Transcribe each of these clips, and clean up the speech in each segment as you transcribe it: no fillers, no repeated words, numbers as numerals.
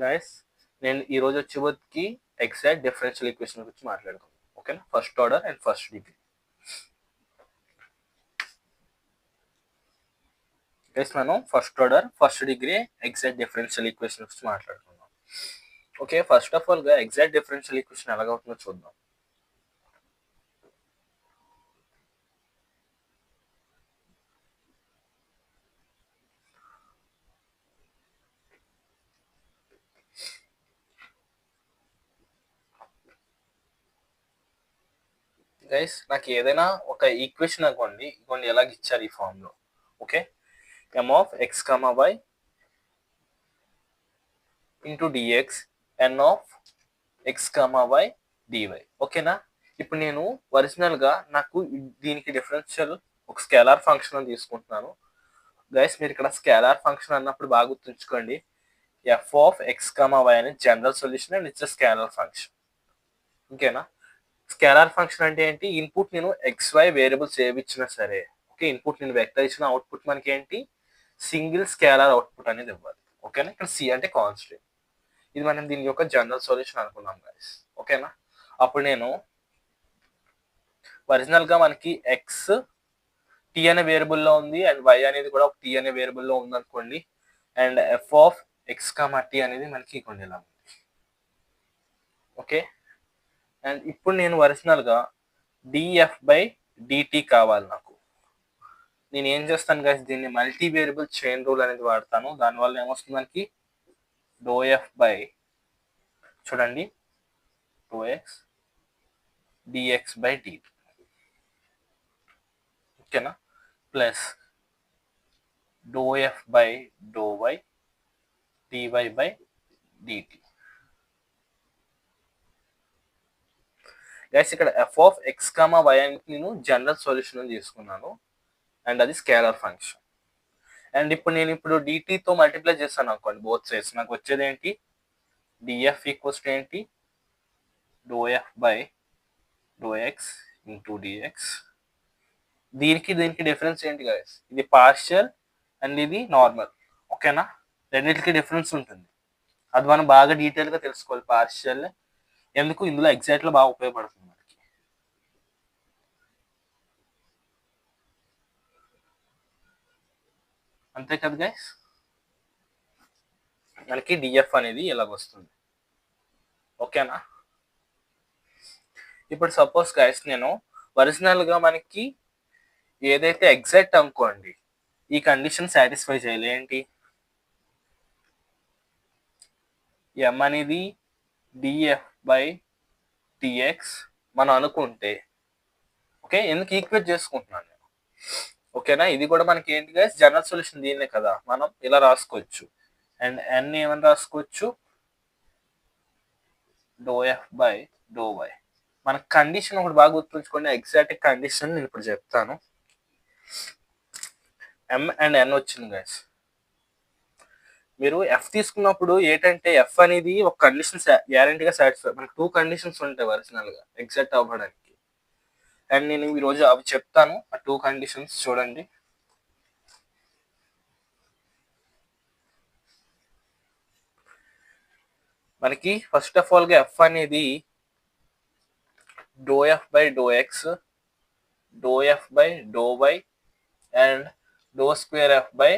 Guys నేను ఈరోజు వచ్చేకి ఎగ్జాక్ట్ డిఫరెన్షియల్ ఈక్వేషన్ గురించి మాట్లాడుకుందాం. ఓకేనా? First order and first degree. Guys మనం first order first degree exact differential equation గురించి మాట్లాడుకుందాం. ఓకే, ఫస్ట్ ఆఫ్ ఆల్ గా ఎగ్జాక్ట్ డిఫరెన్షియల్ ఈక్వేషన్ ఎలాగవుతుందో చూద్దాం. గైస్ నాకు ఏదైనా ఒక ఈక్వేషన్ అనుకోండి, ఇవ్వండి ఎలాగ ఇచ్చారు ఈ ఫామ్ లో. Okay, m of x, y into dx, n of x, y dy. ఓకేనా? ఇప్పుడు నేను ఒరిజినల్ గా నాకు దీనికి డిఫరెన్షియల్ ఒక స్కేలార్ ఫంక్షన్ అని తీసుకుంటున్నాను. గైస్ మీరు ఇక్కడ స్కేలార్ ఫంక్షన్ అన్నప్పుడు బాగా గుర్తుంచుకోండి, ఎఫ్ ఆఫ్ ఎక్స్ వై అనేది general solution and it's scalar function. ఓకేనా? స్కేలార్ ఫంక్షన్ అంటే ఏంటి? ఇన్పుట్ నేను ఎక్స్ వై వేరియబుల్స్ ఏవి ఇచ్చినా సరే, ఓకే, ఇన్పుట్ నేను వెక్టర్ ఇచ్చిన అవుట్పుట్ మనకి ఏంటి? సింగిల్ స్కేలార్ అవుట్పుట్ అనేది ఇవ్వాలి. ఓకేనా? ఇక్కడ సి అంటే కాన్స్టెంట్. ఇది మనం దీని యొక్క జనరల్ సొల్యూషన్ అనుకున్నాం గైస్. ఓకేనా? అప్పుడు నేను ఒరిజినల్ గా మనకి ఎక్స్ టీ అనే వేరియబుల్లో ఉంది అండ్ వై అనేది కూడా ఒక టీ అనే వేరియబుల్లో ఉంది అనుకోండి, and F of X T అనేది మనకి కొన్ని ఇలా ఉంది. ఓకే, అండ్ ఇప్పుడు నేను ఒరిజినల్ గా డిఎఫ్ బై డిటి కావాలి నాకు. నేను ఏం చేస్తాను గైస్, దీన్ని మల్టీ వేరియబుల్ చైన్ రూల్ అనేది వాడతాను. దానివల్ల ఏమొస్తుంది మనకి? డో ఎఫ్ బై, చూడండి, do x dx by dt. ఓకేనా? Plus do F by do y dy by dt. Guys ఇక్కడ ఎఫ్ ఆఫ్ ఎక్స్ వై అని నేను జనరల్ సొల్యూషన్ తీసుకున్నాను అండ్ అది స్కేలార్ ఫంక్షన్. అండ్ ఇప్పుడు నేను డిటీతో మల్టిప్లై చేస్తాను అనుకోండి బోత్ సైడ్స్, నాకు వచ్చేది ఏంటి? డిఎఫ్ ఈక్వల్స్ టు ఏంటి? డో F by do X into d x. దీనికి డిఫరెన్స్ ఏంటి గైస్? ఇది పార్షియల్ అండ్ ఇది నార్మల్. ఓకేనా? రెండింటికి డిఫరెన్స్ ఉంటుంది, అది మనం బాగా డీటెయిల్గా తెలుసుకోవాలి. పార్షియల్ ఎందుకు ఇందులో ఎగ్జాక్ట్లో బాగా ఉపయోగపడుతుంది మనకి. అంతే కదా గైస్? మనకి డిఎఫ్ అనేది ఇలాగ వస్తుంది. ఓకేనా? ఇప్పుడు సపోజ్ గైస్ నేను ఒరిజినల్గా మనకి ఏదైతే ఎగ్జాక్ట్ అనుకోండి, ఈ కండిషన్ సాటిస్ఫై చేయాలి. ఏంటి? ఎం అనేది డిఎఫ్ బై డిఎక్స్ మనం అనుకుంటే, ఓకే, ఎందుకు ఈక్వేట్ చేసుకుంటున్నాను నేను? ఓకేనా? ఇది కూడా మనకి ఏంటి గైస్? జనరల్ సొల్యూషన్ దీన్నే కదా, మనం ఇలా రాసుకోవచ్చు. అండ్ ఎన్ ఏమని రాసుకోవచ్చు? డో ఎఫ్ బై డో వై. మన కండిషన్ ఒకటి బాగా గుర్తుంచుకోండి, ఎగ్జాక్ట్ కండిషన్ నేను ఇప్పుడు చెప్తాను. ఎం అండ్ ఎన్ వచ్చింది గైస్. మీరు ఎఫ్ తీసుకున్నప్పుడు ఏంటంటే ఎఫ్ అనేది ఒక కండిషన్ గ్యారంటీగా సాటిస్ఫై. మనకి 2 కండిషన్స్ ఉంటాయి ఒరిజినల్గా ఎగ్జాక్ట్ అవ్వడానికి, అండ్ నేను ఈరోజు అవి చెప్తాను. ఆ 2 కండిషన్స్ చూడండి. మనకి ఫస్ట్ ఆఫ్ ఆల్గా ఎఫ్ అనేది డో ఎఫ్ బై డో ఎక్స్, డో F by do Y and డో square F by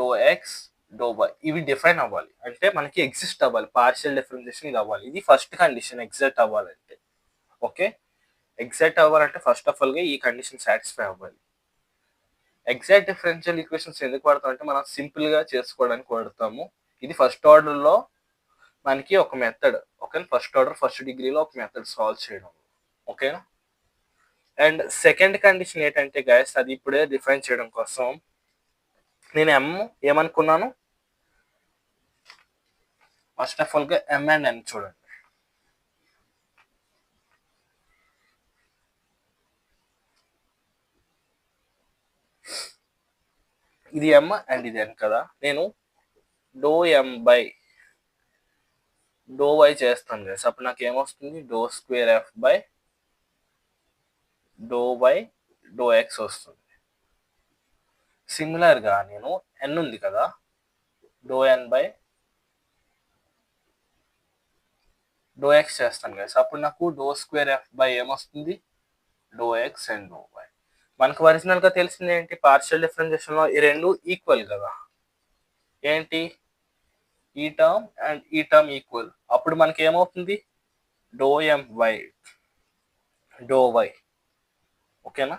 do X డో వై. ఇవి డిఫైన్ అవ్వాలి, అంటే మనకి ఎగ్జిస్ట్ అవ్వాలి. పార్షియల్ డిఫరెన్షియేషన్ ఇది అవ్వాలి. ఇది ఫస్ట్ కండిషన్ ఎగ్జాక్ట్ అవ్వాలంటే. ఓకే, ఎగ్జాక్ట్ అవ్వాలంటే ఫస్ట్ ఆఫ్ ఆల్గా ఈ కండిషన్ సాటిస్ఫై అవ్వాలి. ఎగ్జాక్ట్ డిఫరెన్షియల్ ఈక్వేషన్స్ ఎందుకు వాడతాం అంటే మనం సింపుల్గా చేసుకోవడానికి వాడతాము. ఇది ఫస్ట్ ఆర్డర్లో మనకి ఒక method. Okay, first order first డిగ్రీలో ఒక మెథడ్ సాల్వ్ చేయడం. ఓకేనా? అండ్ సెకండ్ కండిషన్ ఏంటంటే గైస్, అది ఇప్పుడే డిఫైన్ చేయడం కోసం నేను ఎం ఏమనుకున్నాను? ఫస్ట్ ఆఫ్ ఆల్గా ఎం అండ్ ఎన్ చూడండి. ఇది ఎం అండ్ ఇది ఎన్ కదా. నేను డో ఎం బై డో వై చేస్తాను గైస్. అప్పుడు నాకు ఏమొస్తుంది? డో square F by do Y డో ఎక్స్ వస్తుంది. సిమిలర్గా నేను ఎన్ ఉంది కదా, డో ఎన్ బై డో ఎక్స్ చేస్తాను గైస్. అప్పుడు నాకు డో స్క్వేర్ ఎఫ్ బై ఏమొస్తుంది, డో ఎక్స్ అండ్ డో వై. మనకు ఒరిజినల్గా తెలిసింది ఏంటి, పార్షియల్ డిఫరెన్షియేషన్లో ఈ రెండు ఈక్వల్ కదా, ఏంటి ఈ టర్మ్ అండ్ ఈ టర్మ్ ఈక్వల్. అప్పుడు మనకి ఏమవుతుంది, డో ఎం వై డో వై, ఓకేనా,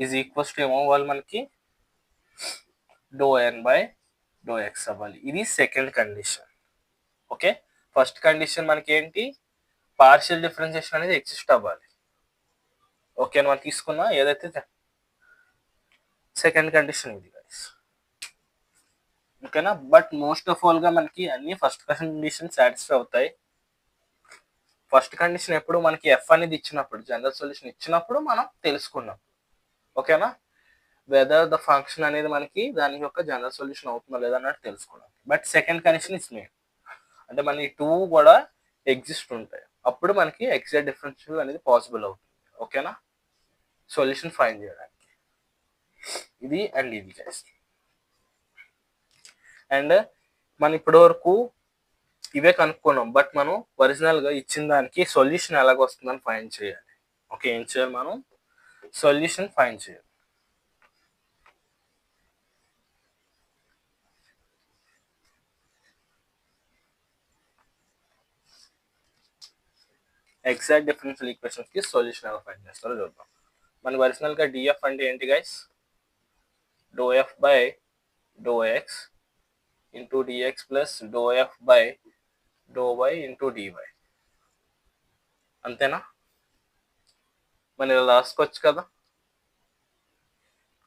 ఈజ్ ఈక్వల్స్ టు ఏమవ్వాలి మనకి, డో ఎన్ బై డో ఎక్స్ అవ్వాలి. ఇది second condition. Okay, first condition మనకి ఏంటి, పార్షియల్ డిఫరెన్షియేషన్ అనేది ఎగ్జిస్ట్ అవ్వాలి. ఓకే, మనం తీసుకున్నా ఏదైతే సెకండ్ కండిషన్ ఇది గైస్, ఓకేనా. బట్ మోస్ట్ ఆఫ్ ఆల్గా మనకి అన్ని ఫస్ట్ కండిషన్ సాటిస్ఫై అవుతాయి. ఫస్ట్ కండిషన్ ఎప్పుడు మనకి ఎఫ్ అనేది ఇచ్చినప్పుడు, జనరల్ సొల్యూషన్ ఇచ్చినప్పుడు మనం తెలుసుకున్నాం, ఓకేనా, వెదర్ ద ఫంక్షన్ అనేది మనకి దాని యొక్క జనరల్ సొల్యూషన్ అవుతుందా లేదా అన్నట్టు తెలుసుకున్నాం. But second condition is main, అంటే మన ఈ టూ కూడా ఎగ్జిస్ట్ ఉంటాయి, అప్పుడు మనకి ఎగ్జాక్ట్ డిఫరెన్షియల్ అనేది పాసిబుల్ అవుతుంది, ఓకేనా, సొల్యూషన్ ఫైండ్ చేయడానికి. ఇది అండ్ ఇది గైస్. అండ్ మనం ఇప్పటి వరకు ఇవే కనుక్కున్నాం, బట్ మనం ఒరిజినల్గా ఇచ్చిన దానికి సొల్యూషన్ ఎలాగ వస్తుందని ఫైండ్ చేయాలి. ఓకే, ఏం చేయాలి, మనం సొల్యూషన్ ఫైండ్ చేయాలి. ఎగ్జాక్ట్ డిఫరెన్షియల్ ఈక్వేషన్స్ కి సొల్యూషన్ ఎలా ఫైండ్ చేస్తారో చూద్దాం. మన ఒరిజినల్గా డిఎఫ్ అంటే ఏంటి గైస్, డో F by do X into d x plus do F by do Y into d y, అంతేనా. మనం ఇలా రాసుకోవచ్చు కదా.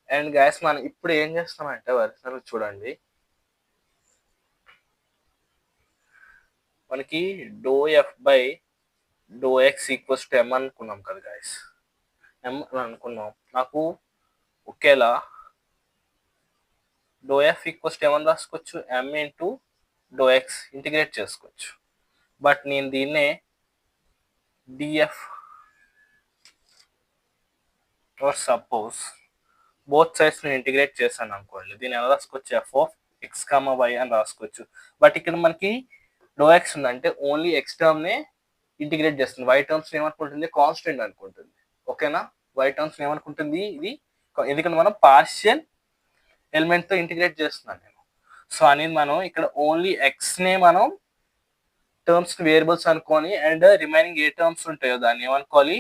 అండ్ గైస్ మనం ఇప్పుడు ఏం చేస్తామంటే ఒరిజినల్ చూడండి, మనకి do F by do x equals to m అనుకున్నాం కదా గైస్, ఎం అని అనుకున్నాం. నాకు ఒకేలా డో ఎఫ్ ఈక్వల్స్ టు ఏమని రాసుకోవచ్చు, ఎం ఇంటూ డో ఎక్స్ ఇంటిగ్రేట్ చేసుకోవచ్చు. బట్ నేను దీన్నే d f or suppose both sides నేను ఇంటిగ్రేట్ చేశాను అనుకోండి, దీన్ని ఎలా రాసుకోవచ్చు, F of X comma Y అని రాసుకోవచ్చు. బట్ ఇక్కడ మనకి డో ఎక్స్ ఉందంటే ఓన్లీ ఎక్స్ టర్మ్నే ఇంటిగ్రేట్ చేస్తుంది, వై టర్మ్స్ ఏమనుకుంటుంది, కాన్స్టెంట్ అనుకుంటుంది, ఓకేనా. వై టర్మ్స్ ఏమనుకుంటుంది, ఇది ఎందుకంటే మనం పార్షియల్ ఎలిమెంట్తో ఇంటిగ్రేట్ చేస్తున్నాను నేను. సో అనేది మనం ఇక్కడ ఓన్లీ ఎక్స్నే మనం టర్మ్స్ వేరియబుల్స్ అనుకోని, అండ్ రిమైనింగ్ ఏ టర్మ్స్ ఉంటాయో దాన్ని ఏమనుకోవాలి,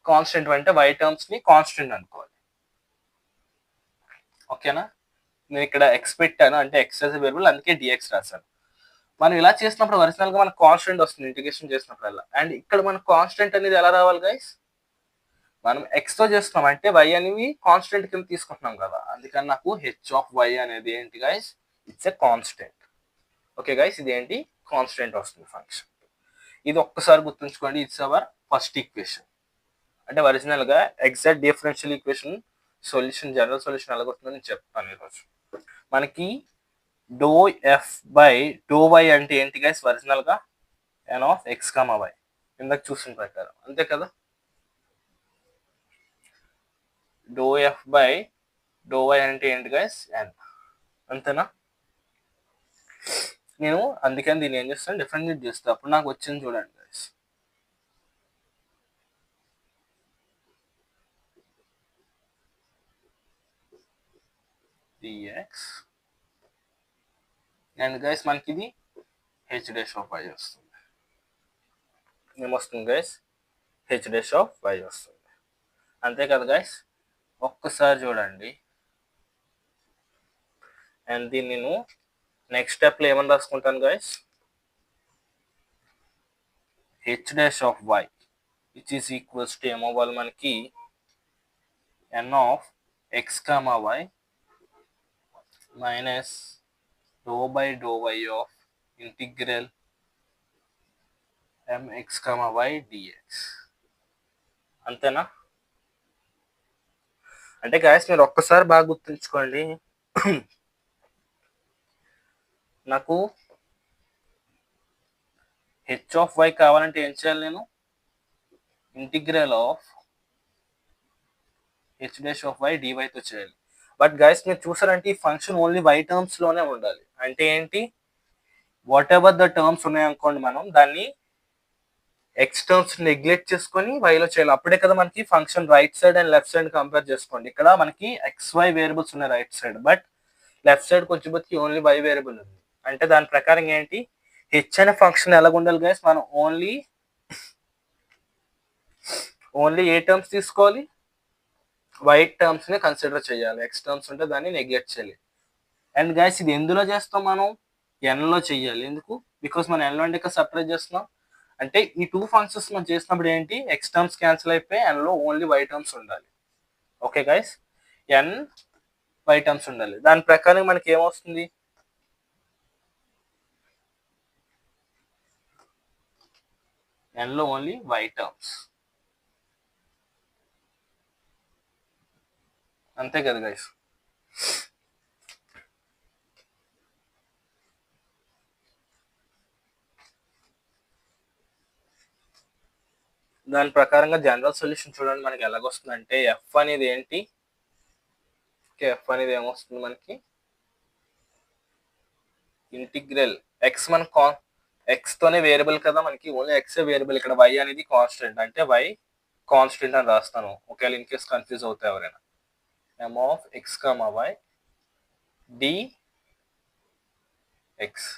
కాన్స్టెంట్, అంటే వై టర్మ్స్ ని కాన్స్టెంట్ అనుకోవాలి, ఓకేనా. నేను ఇక్కడ ఎక్స్ పెట్టాను అంటే ఎక్స్ యాజ్ వేరియబుల్, అందుకే డిఎక్స్ రాశాను. మనం ఇలా చేసినప్పుడు ఒరిజినల్ గా మనకు కాన్స్టెంట్ వస్తుంది ఇంటిగ్రేషన్ చేసినప్పుడల్లా. అండ్ ఇక్కడ మనకు కాన్స్టెంట్ అనేది ఎలా రావాలి గైస్, మనం ఎక్స్ తో చేస్తున్నాం అంటే వై అనేవి కాన్స్టెంట్ కింద తీసుకుంటున్నాం కదా, అందుకని నాకు హెచ్ ఆఫ్ వై అనేది ఏంటి guys, it's a constant. Okay guys, ఇది ఏంటి, కాన్స్టెంట్ వస్తుంది ఫంక్షన్. ఇది ఒక్కసారి గుర్తుంచుకోండి, ఇట్స్ అవర్ ఫస్ట్ ఈక్వేషన్. అంటే ఒరిజినల్ గా exact differential equation solution, general solution ఎలాగొస్తుందో నేను చెప్తాను ఈరోజు. మనకి do F by do y అంటే ఏంటి గైస్, ఒరిజినల్ గా n of X comma y, ఇందాక చూసిన ప్రకారం అంతే కదా. Do F by do y అంటే ఏంటి గైస్, ఎన్, అంతేనా. నేను అందుకని దీన్ని ఏం చేస్తాను, డిఫరెన్షియేట్ చేస్తాను, అప్పుడు నాకు వచ్చింది చూడండి గైస్, డిఎక్స్ అండ్ గైస్ మనకి ఇది హెచ్ డాష్ ఆఫ్ వై వస్తుంది. ఏమొస్తుంది guys, H dash of Y వస్తుంది, అంతే కదా గైస్. ఒక్కసారి చూడండి. అండ్ దీన్ని నేను నెక్స్ట్ స్టెప్లో ఏమని రాసుకుంటాను guys, H dash of y which is equals to ఏమవ్వాలి మనకి, n of X comma y minus do by do y of integral mx, y dx, అంతేనా. అంటే గాయస్ మీరు ఒక్కసారి బాగా గుర్తుంచుకోండి, నాకు హెచ్ ఆఫ్ వై కావాలంటే ఏం చేయాలి, నేను integral of h dash of y డివైతో చేయాలి. బట్ గైస్ మీరు చూసారంటే ఈ ఫంక్షన్ ఓన్లీ వై టర్మ్స్ లోనే ఉండాలి. అంటే ఏంటి, వాట్ ఎవర్ ద టర్మ్స్ ఉన్నాయనుకోండి, మనం దాన్ని ఎక్స్ టర్మ్స్ నెగ్లెక్ట్ చేసుకొని వైలో చేయాలి. అప్పుడే కదా మనకి function right side and left side compare చేసుకోండి. ఇక్కడ మనకి ఎక్స్ వై వేరియబుల్స్ ఉన్నాయి right side, but left side వచ్చేప్పటికి ఓన్లీ వై వేరియబుల్ ఉంది. అంటే దాని ప్రకారం ఏంటి, హెచ్ అనే ఫంక్షన్ ఎలాగ ఉండాలి గైస్, మనం ఓన్లీ ఏ టర్మ్స్ తీసుకోవాలి, వై టర్మ్స్ ని కన్సిడర్ చేయాలి. ఎక్స్ టర్మ్స్ ఉంటే దాన్ని నెగ్లెక్ట్ చేయాలి. అండ్ గైస్ ఇది ఎందులో చేస్తాం, మనం ఎన్ లో చెయ్యాలి. ఎందుకు, బికాస్ మనం ఎన్ లో అంటే ఇక్కడ సపరేట్ చేస్తున్నాం. అంటే ఈ టూ ఫంక్షన్స్ మనం చేసినప్పుడు ఏంటి, ఎక్స్ టర్మ్స్ క్యాన్సిల్ అయిపోయి ఎన్ లో ఓన్లీ వై టర్మ్స్ ఉండాలి. Okay guys, N Y terms ఉండాలి. దాని ప్రకారం మనకి ఏమొస్తుంది, ఎన్ లో ఓన్లీ వై టర్మ్స్. అంతే కదా గైస్. దాని ప్రకారంగా జనరల్ సొల్యూషన్ చూడండి మనకి ఎలాగొస్తుంది అంటే, ఎఫ్ అనేది ఏంటి, ఎఫ్ అనేది ఏమొస్తుంది మనకి, ఇంటిగ్రల్ ఎక్స్, మన ఎక్స్ తోనే వేరియబుల్ కదా మనకి, ఓన్లీ ఎక్స్ వేరియబుల్. ఇక్కడ వై అనేది కాన్స్టెంట్, అంటే వై కాన్స్టెంట్ అని రాస్తాను, ఒకవేళ ఇన్ కేస్ కన్ఫ్యూజ్ అవుతాయి ఎవరైనా. M of X comma Y D X,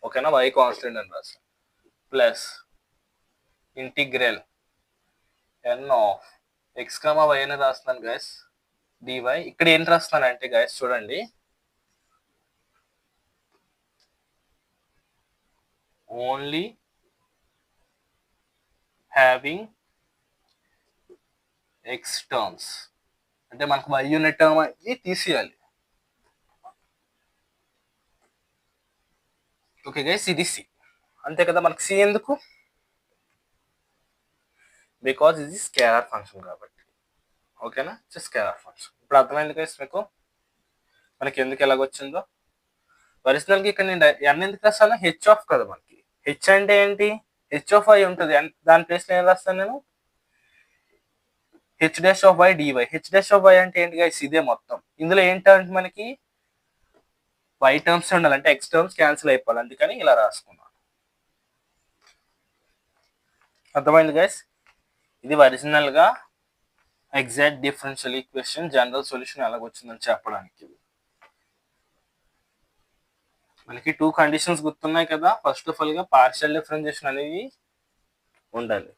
ఓకేనా, వై కాన్స్టెంట్ అని రాస్తాను, plus integral N of X comma Y అని రాస్తున్నాను గైస్, డివై. ఇక్కడ ఏం రాస్తాను అంటే గైస్ చూడండి, ఓన్లీ హ్యావింగ్ ఎక్స్ టర్మ్స్, అంటే మనకు వై యూనిట్ టర్మ్ అది తీసేయాలి. ఓకే గైస్, ఇది సి. అంతే కదా, మనకి సి ఎందుకు, బికాజ్ ఇది స్కేలార్ ఫంక్షన్ కాబట్టి. ఓకేనా, స్కేలార్ ఫంక్షన్. ఇప్పుడు అర్థమైంది గైస్ మీకు మనకి ఎందుకు ఎలాగొచ్చిందో. ఒరిజినల్గా ఇక్కడ నేను ఎన్ ఎందుకు రాస్తాను, హెచ్ ఆఫ్ కదా మనకి. హెచ్ అంటే ఏంటి, హెచ్ ఆఫ్ వై ఉంటుంది, దాని ప్లేస్లో ఏం రాస్తాను నేను, H dash of Y d y. H dash of Y అంటే ఏంటి గైస్, ఇదే మొత్తం. ఇందులో ఏంటంటే మనకి వై టర్మ్స్ ఉండాలి, అంటే ఎక్స్ టర్మ్స్ క్యాన్సిల్ అయిపోవాలి, అందుకని ఇలా రాసుకున్నాను. అర్థమైంది గైస్, ఇది ఒరిజినల్ గా exact differential equation general solution ఎలాగొచ్చిందని చెప్పడానికి. మనకి టూ కండిషన్స్ గుర్తున్నాయి కదా. ఫస్ట్ ఆఫ్ ఆల్ గా పార్షియల్ డిఫరెన్షియేషన్ అనేది ఉండాలి.